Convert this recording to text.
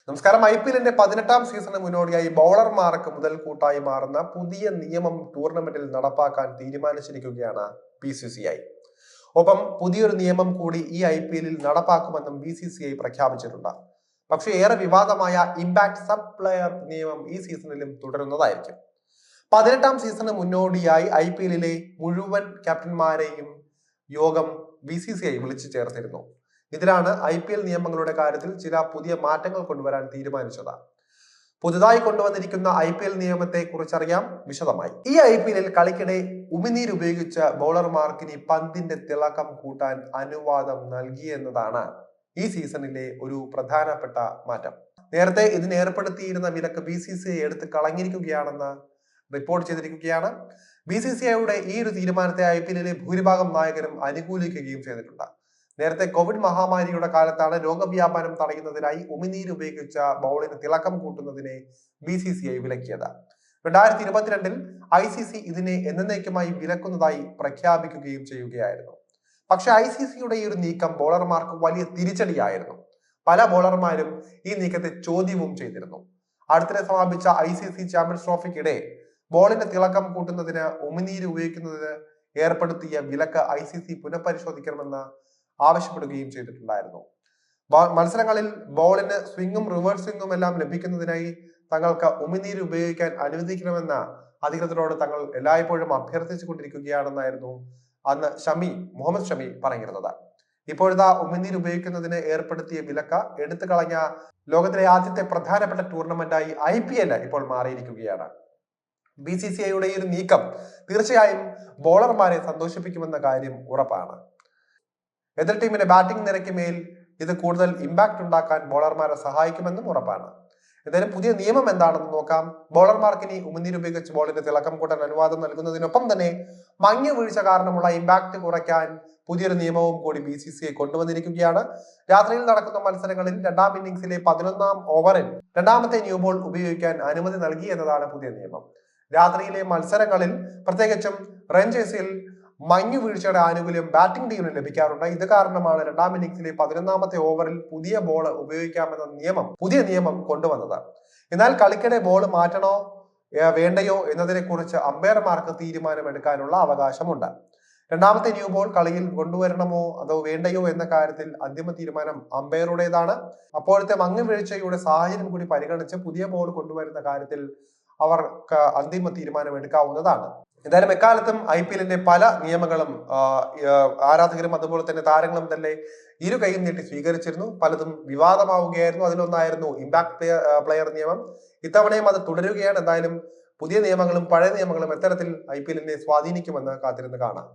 നമസ്കാരം. IPL-ന്റെ 18ാം സീസണിന് മുന്നോടിയായി ബൗളർമാർക്ക് മുതൽക്കൂട്ടായി മാറുന്ന പുതിയ നിയമം ടൂർണമെന്റിൽ നടപ്പാക്കാൻ തീരുമാനിച്ചിരിക്കുകയാണ് BCCI. ഒപ്പം പുതിയൊരു നിയമം കൂടി ഈ IPL-ൽ നടപ്പാക്കുമെന്നും BCCI പ്രഖ്യാപിച്ചിട്ടുണ്ട്. പക്ഷേ ഏറെ വിവാദമായ ഇമ്പാക്ട് സബ് പ്ലെയർ നിയമം ഈ സീസണിലും തുടരുന്നതായിരിക്കും. 18ാം സീസണിന് മുന്നോടിയായി IPL-ലെ മുഴുവൻ ക്യാപ്റ്റന്മാരെയും യോഗം BCCI വിളിച്ചു ചേർത്തിരുന്നു. ഇതിലാണ് IPL നിയമങ്ങളുടെ കാര്യത്തിൽ ചില പുതിയ മാറ്റങ്ങൾ കൊണ്ടുവരാൻ തീരുമാനിച്ചത്. പുതുതായി കൊണ്ടുവന്നിരിക്കുന്ന IPL നിയമത്തെ കുറിച്ചറിയാം വിശദമായി. ഈ IPL-ൽ കളിക്കിടെ ഉമിനീര് ഉപയോഗിച്ച ബൗളർമാർക്ക് ഇനി പന്തിന്റെ തിളക്കം കൂട്ടാൻ അനുവാദം നൽകിയെന്നതാണ് ഈ സീസണിലെ ഒരു പ്രധാനപ്പെട്ട മാറ്റം. നേരത്തെ ഇതിന് ഏർപ്പെടുത്തിയിരുന്ന വിലക്ക് BCCI എടുത്ത് കളഞ്ഞിരിക്കുകയാണെന്ന് റിപ്പോർട്ട് ചെയ്തിരിക്കുകയാണ്. BCCIയുടെ ഈ ഒരു തീരുമാനത്തെ IPL-ലെ ഭൂരിഭാഗം നായകരും അനുകൂലിക്കുകയും ചെയ്തിട്ടുണ്ട്. നേരത്തെ കോവിഡ് മഹാമാരിയുടെ കാലത്താണ് രോഗവ്യാപനം തടയുന്നതിനായി ഉമിനീര് ഉപയോഗിച്ച ബൗളിന് തിളക്കം കൂട്ടുന്നതിനെ BCCI വിലക്കിയത്. 2022-ൽ ICC ഇതിനെ എന്നേക്കുമായി വിലക്കുന്നതായി പ്രഖ്യാപിക്കുകയും ചെയ്യുകയായിരുന്നു. പക്ഷെ ICCയുടെ ഈ ഒരു നീക്കം ബൗളർമാർക്ക് വലിയ തിരിച്ചടിയായിരുന്നു. പല ബൗളർമാരും ഈ നീക്കത്തെ ചോദ്യവും ചെയ്തിരുന്നു. അടുത്തിടെ സമാപിച്ച ICC ചാമ്പ്യൻസ് ട്രോഫിക്കിടെ ബോളിന്റെ തിളക്കം കൂട്ടുന്നതിന് ഉമിനീര് ഉപയോഗിക്കുന്നതിന് ഏർപ്പെടുത്തിയ വിലക്ക് ICC പുനഃപരിശോധിക്കണമെന്ന് ആവശ്യപ്പെടുകയും ചെയ്തിട്ടുണ്ടായിരുന്നു. മത്സരങ്ങളിൽ ബോളിന് സ്വിങ്ങും റിവേഴ്സ് സ്വിങ്ങും എല്ലാം ലഭിക്കുന്നതിനായി തങ്ങൾക്ക് ഉമിനീര് ഉപയോഗിക്കാൻ അനുവദിക്കണമെന്ന അധികൃതരോട് തങ്ങൾ എല്ലായ്പ്പോഴും അഭ്യർത്ഥിച്ചു കൊണ്ടിരിക്കുകയാണെന്നായിരുന്നു അന്ന് മുഹമ്മദ് ഷമി പറഞ്ഞിരുന്നത്. ഇപ്പോഴത്തെ ഉമിനീര് ഉപയോഗിക്കുന്നതിന് ഏർപ്പെടുത്തിയ വിലക്ക് എടുത്തു കളഞ്ഞ ലോകത്തിലെ ആദ്യത്തെ പ്രധാനപ്പെട്ട ടൂർണമെന്റായി IPL ഇപ്പോൾ മാറിയിരിക്കുകയാണ്. BCCIയുടെ ഈ ഒരു നീക്കം തീർച്ചയായും ബോളർമാരെ സന്തോഷിപ്പിക്കുമെന്ന കാര്യം ഉറപ്പാണ്. എതിർ ടീമിന്റെ ബാറ്റിംഗ് നിരക്ക് മേൽ ഇത് കൂടുതൽ ഇമ്പാക്ട് ഉണ്ടാക്കാൻ ബോളർമാരെ സഹായിക്കുമെന്നും ഉറപ്പാണ്. എന്തായാലും പുതിയ നിയമം എന്താണെന്ന് നോക്കാം. ബോളർമാർക്ക് ഇനി ഉമിനീര് ഉപയോഗിച്ച് ബോളിന്റെ തിളക്കം കൂട്ടാൻ അനുവാദം നൽകുന്നതിനൊപ്പം തന്നെ മഞ്ഞ് വീഴ്ച കാരണമുള്ള ഇമ്പാക്ട് കുറയ്ക്കാൻ പുതിയൊരു നിയമവും കൂടി BCCI കൊണ്ടുവന്നിരിക്കുകയാണ്. രാത്രിയിൽ നടക്കുന്ന മത്സരങ്ങളിൽ രണ്ടാം ഇന്നിംഗ്സിലെ 11ാം ഓവറിൽ രണ്ടാമത്തെ ന്യൂ ബോൾ ഉപയോഗിക്കാൻ അനുമതി നൽകി എന്നതാണ് പുതിയ നിയമം. രാത്രിയിലെ മത്സരങ്ങളിൽ പ്രത്യേകിച്ചും റൺചേസിൽ മഞ്ഞു വീഴ്ചയുടെ ആനുകൂല്യം ബാറ്റിംഗ് ടീമിന് ലഭിക്കാറുണ്ട്. ഇത് കാരണമാണ് രണ്ടാം ഇന്നിംഗ്സിലെ 11ാമത്തെ ഓവറിൽ പുതിയ ബോൾ ഉപയോഗിക്കാമെന്ന പുതിയ നിയമം കൊണ്ടുവന്നത്. എന്നാൽ കളിക്കിടെ ബോൾ മാറ്റണോ വേണ്ടയോ എന്നതിനെ കുറിച്ച് അമ്പയർമാർക്ക് തീരുമാനമെടുക്കാനുള്ള അവകാശമുണ്ട്. രണ്ടാമത്തെ ന്യൂ ബോൾ കളിയിൽ കൊണ്ടുവരണമോ അതോ വേണ്ടയോ എന്ന കാര്യത്തിൽ അന്തിമ തീരുമാനം അമ്പയറുടേതാണ്. അപ്പോഴത്തെ മഞ്ഞു വീഴ്ചയുടെ സാഹചര്യം കൂടി പരിഗണിച്ച് പുതിയ ബോൾ കൊണ്ടുവരുന്ന കാര്യത്തിൽ അവർക്ക് അന്തിമ തീരുമാനം എടുക്കാവുന്നതാണ്. എന്തായാലും എക്കാലത്തും IPL-ന്റെ പല നിയമങ്ങളും ആരാധകരും അതുപോലെ തന്നെ താരങ്ങളും തന്നെ ഇരു കൈയും നീട്ടി സ്വീകരിച്ചിരുന്നു. പലതും വിവാദമാവുകയായിരുന്നു. അതിലൊന്നായിരുന്നു ഇമ്പാക്ട് പ്ലെയർ നിയമം. ഇത്തവണയും അത് തുടരുകയാണ്. എന്തായാലും പുതിയ നിയമങ്ങളും പഴയ നിയമങ്ങളും എത്തരത്തിൽ IPL-നെ സ്വാധീനിക്കുമെന്ന് കാത്തിരുന്ന് കാണാം.